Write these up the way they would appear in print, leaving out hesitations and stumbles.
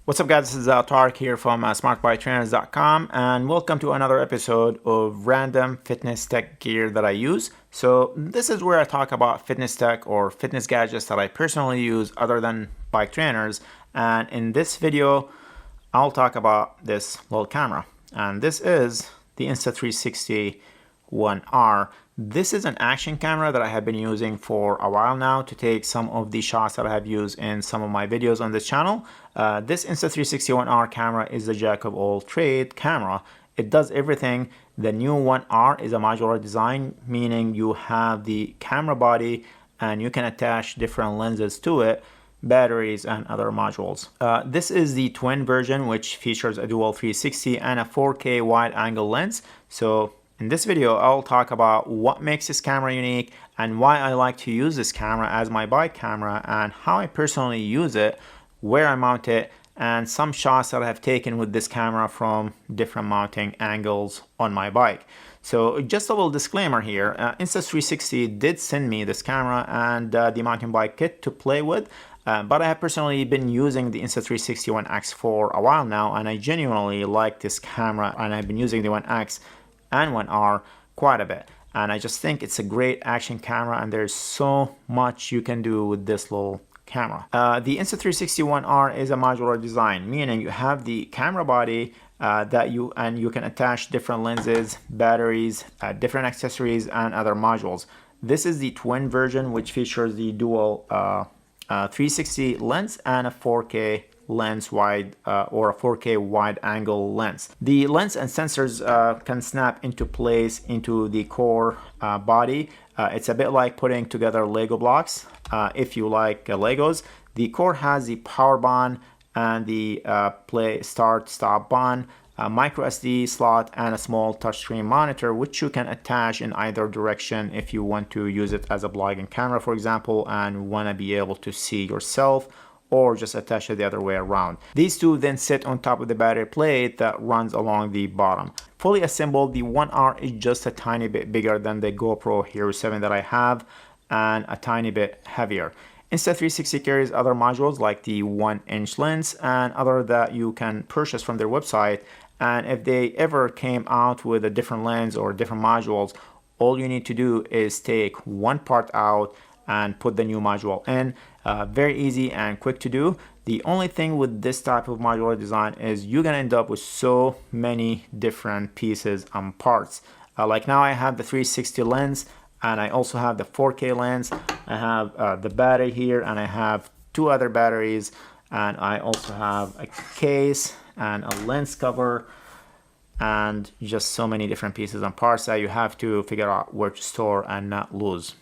What's up guys, this is Tarek here from smartbodytrainers.com and welcome to another episode of random fitness tech gear that I use. So this is where I talk about fitness tech or fitness gadgets that I personally use other than bike trainers. And in this video, I'll talk about this little camera. And this is the Insta360 One R. This is an action camera that I have been using for a while now to take some of the shots that I have used in some of my videos on this channel. This Insta360 One R camera is the jack of all trade camera. It does everything. The new One R is a modular design, meaning you have the camera body and you can attach different lenses to it, batteries and other modules. This is the twin version, which features a dual 360 and a 4K wide angle lens. So in this video, I'll talk about what makes this camera unique and why I like to use this camera as my bike camera and how I personally use it, where I mount it, and some shots that I have taken with this camera from different mounting angles on my bike. So just a little disclaimer here, Insta360 did send me this camera and the mountain bike kit to play with, but I have personally been using the Insta360 One X for a while now, and I genuinely like this camera, and I've been using the One X and One R quite a bit, and I just think it's a great action camera and there's so much you can do with this little camera. The Insta360 One R is a modular design, meaning you have the camera body that you can attach different lenses, batteries, different accessories and other modules. This is the twin version, which features the dual 360 lens and a 4K lens wide or a 4K wide angle lens. The lens and sensors can snap into place into the core body. It's a bit like putting together Lego blocks if you like Legos. The core has the power button and the play start stop button, a micro SD slot and a small touchscreen monitor, which you can attach in either direction if you want to use it as a vlogging camera, for example, and want to be able to see yourself, or just attach it the other way around. These two then sit on top of the battery plate that runs along the bottom. Fully assembled, the One R is just a tiny bit bigger than the GoPro Hero 7 that I have and a tiny bit heavier. Insta360 carries other modules like the 1-inch lens and other that you can purchase from their website, and if they ever came out with a different lens or different modules, all you need to do is take one part out and put the new module in. Very easy and quick to do. The only thing with this type of modular design is you're gonna end up with so many different pieces and parts. Like now I have the 360 lens and I also have the 4K lens. I have the battery here and I have two other batteries, and I also have a case and a lens cover and just so many different pieces and parts that you have to figure out where to store and not lose.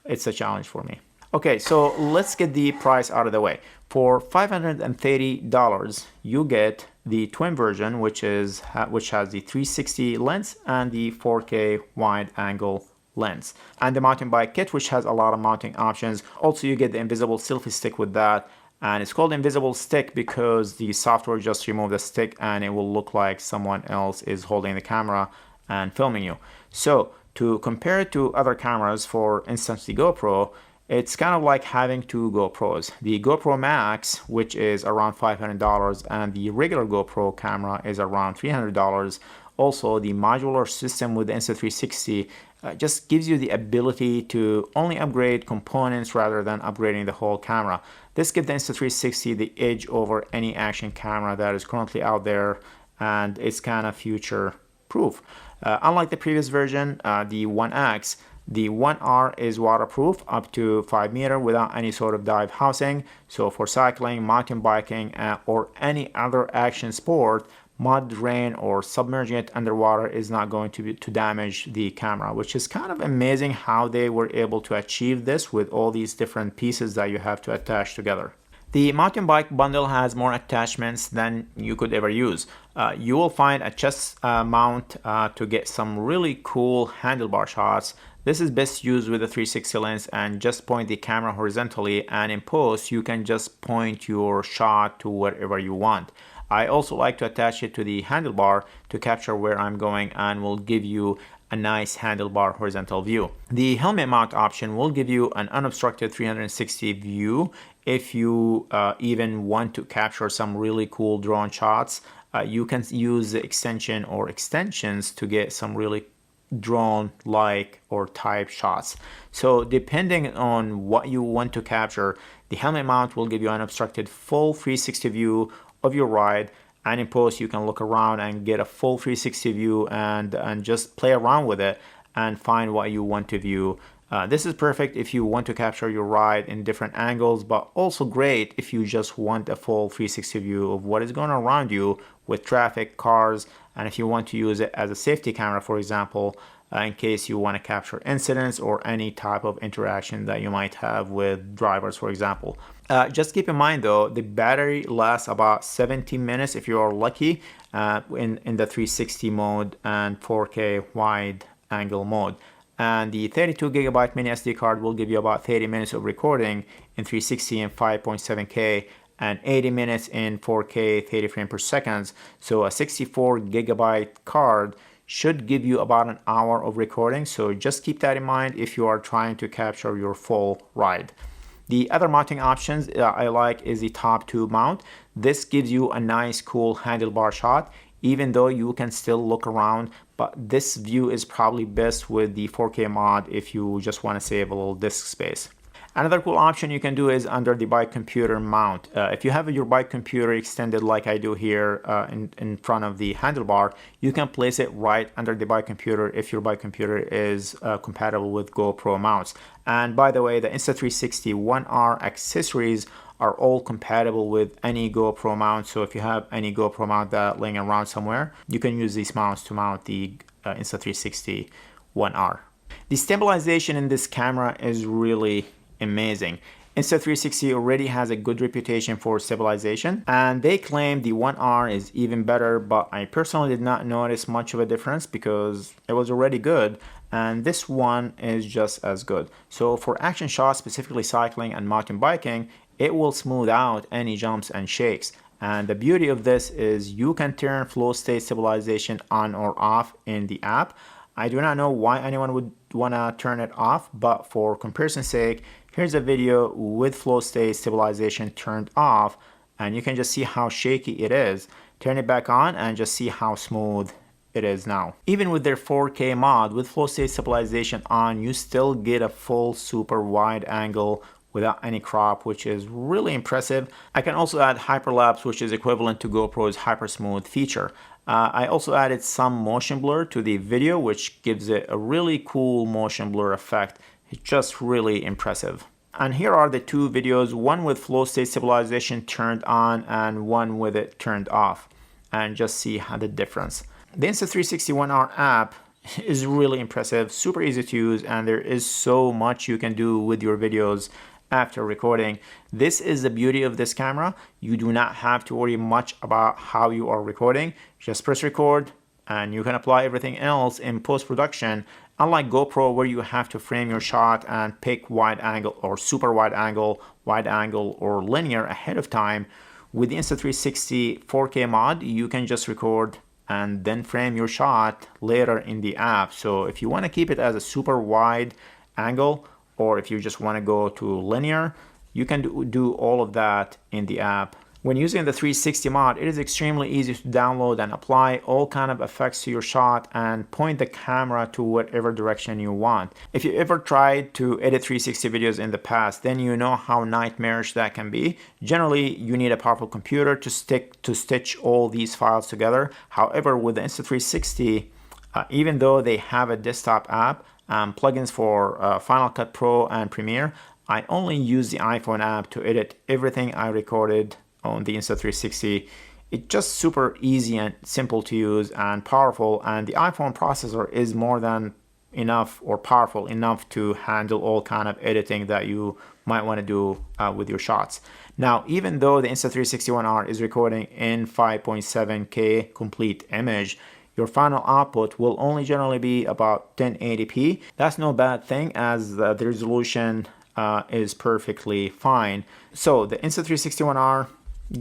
It's a challenge for me. Okay, so let's get the price out of the way. For $530, you get the twin version, which has the 360 lens and the 4K wide angle lens, and the mountain bike kit, which has a lot of mounting options. Also, you get the invisible selfie stick with that, and it's called invisible stick because the software just removes the stick and it will look like someone else is holding the camera and filming you. So to compare it to other cameras, for instance the GoPro, it's kind of like having two GoPros. The GoPro Max, which is around $500, and the regular GoPro camera is around $300. Also, the modular system with the Insta360 just gives you the ability to only upgrade components rather than upgrading the whole camera. This gives the Insta360 the edge over any action camera that is currently out there, and it's kind of future proof. Unlike the previous version, the One X, the One R is waterproof up to 5 meters without any sort of dive housing. So for cycling, mountain biking, or any other action sport, mud, rain, or submerging it underwater is not going to damage the camera, which is kind of amazing how they were able to achieve this with all these different pieces that you have to attach together. The mountain bike bundle has more attachments than you could ever use. You will find a chest mount to get some really cool handlebar shots. This is best used with a 360 lens and just point the camera horizontally, and in post you can just point your shot to wherever you want. I also like to attach it to the handlebar to capture where I'm going, and will give you a nice handlebar horizontal view. The helmet mount option will give you an unobstructed 360 view if you even want to capture some really cool drone shots. You can use the extension or extensions to get some really drone-like or type shots. So depending on what you want to capture, the helmet mount will give you an unobstructed full 360 view of your ride, and in post you can look around and get a full 360 view and just play around with it and find what you want to view. This is perfect if you want to capture your ride in different angles, but also great if you just want a full 360 view of what is going on around you with traffic, cars, and if you want to use it as a safety camera, for example, in case you want to capture incidents or any type of interaction that you might have with drivers, for example. Just keep in mind though, the battery lasts about 70 minutes if you are lucky in the 360 mode and 4K wide angle mode. And the 32 gigabyte mini SD card will give you about 30 minutes of recording in 360 and 5.7K and 80 minutes in 4K 30 frames per second. So a 64 gigabyte card should give you about an hour of recording. So just keep that in mind if you are trying to capture your full ride. The other mounting options I like is the top tube mount. This gives you a nice cool handlebar shot, even though you can still look around, but this view is probably best with the 4K mod if you just want to save a little disk space. Another cool option you can do is under the bike computer mount. If you have your bike computer extended like I do here in front of the handlebar, you can place it right under the bike computer if your bike computer is compatible with GoPro mounts. And by the way, the Insta360 One R accessories are all compatible with any GoPro mount. So if you have any GoPro mount that laying around somewhere, you can use these mounts to mount the Insta360 One R. The stabilization in this camera is really amazing. Insta360 already has a good reputation for stabilization, and they claim the One R is even better, but I personally did not notice much of a difference because it was already good, and this one is just as good. So for action shots, specifically cycling and mountain biking, it will smooth out any jumps and shakes. And the beauty of this is you can turn flow state stabilization on or off in the app. I do not know why anyone would want to turn it off, but for comparison's sake, here's a video with flow state stabilization turned off, and you can just see how shaky it is. Turn it back on and just see how smooth it is now. Even with their 4K mod, with flow state stabilization on, you still get a full super wide angle without any crop, which is really impressive. I can also add hyperlapse, which is equivalent to GoPro's hyper smooth feature. I also added some motion blur to the video, which gives it a really cool motion blur effect. It's just really impressive. And here are the two videos, one with flow state stabilization turned on and one with it turned off, and just see how the difference. The Insta360 One R app is really impressive, super easy to use, and there is so much you can do with your videos after recording. This is the beauty of this camera. You do not have to worry much about how you are recording. Just press record and you can apply everything else in post-production. Unlike GoPro, where you have to frame your shot and pick wide angle or super wide angle or linear ahead of time, with the Insta360 4K mod, you can just record and then frame your shot later in the app. So if you want to keep it as a super wide angle, or if you just want to go to linear, you can do all of that in the app. When using the 360 mod, it is extremely easy to download and apply all kind of effects to your shot and point the camera to whatever direction you want. If you ever tried to edit 360 videos in the past, then you know how nightmarish that can be. Generally, you need a powerful computer to stitch all these files together. However, with the Insta360, even though they have a desktop app, plugins for Final Cut Pro and Premiere, I only use the iPhone app to edit everything I recorded on the Insta360. It's just super easy and simple to use and powerful, and the iPhone processor is more than enough or powerful enough to handle all kind of editing that you might want to do with your shots. Now, even though the Insta360 One R is recording in 5.7K complete image, your final output will only generally be about 1080p. That's no bad thing, as the resolution is perfectly fine. So the Insta360 One R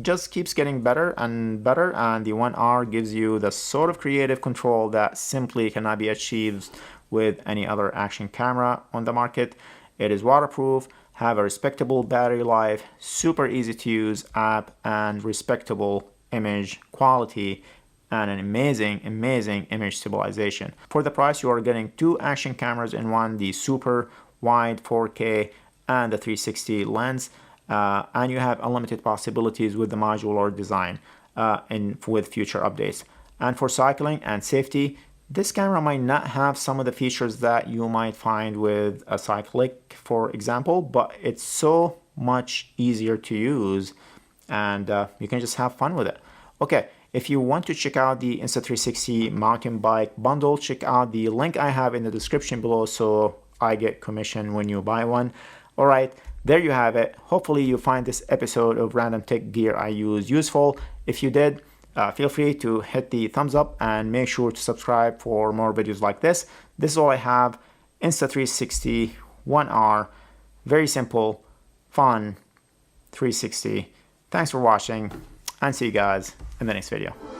just keeps getting better and better, and the One R gives you the sort of creative control that simply cannot be achieved with any other action camera on the market. It is waterproof, have a respectable battery life, super easy to use app, and respectable image quality, and an amazing image stabilization. For the price, you are getting two action cameras in one, the super wide 4K and the 360 lens, and you have unlimited possibilities with the modular design with future updates. And for cycling and safety, this camera might not have some of the features that you might find with a cyclic, for example, but it's so much easier to use, and you can just have fun with it. Okay, if you want to check out the Insta360 mountain bike bundle, check out the link I have in the description below, so I get commission when you buy one. All right, there you have it. Hopefully you find this episode of Random Tech Gear I Use useful. If you did, feel free to hit the thumbs up and make sure to subscribe for more videos like this. This is all I have. Insta360 One R. Very simple, fun 360. Thanks for watching, and see you guys in the next video.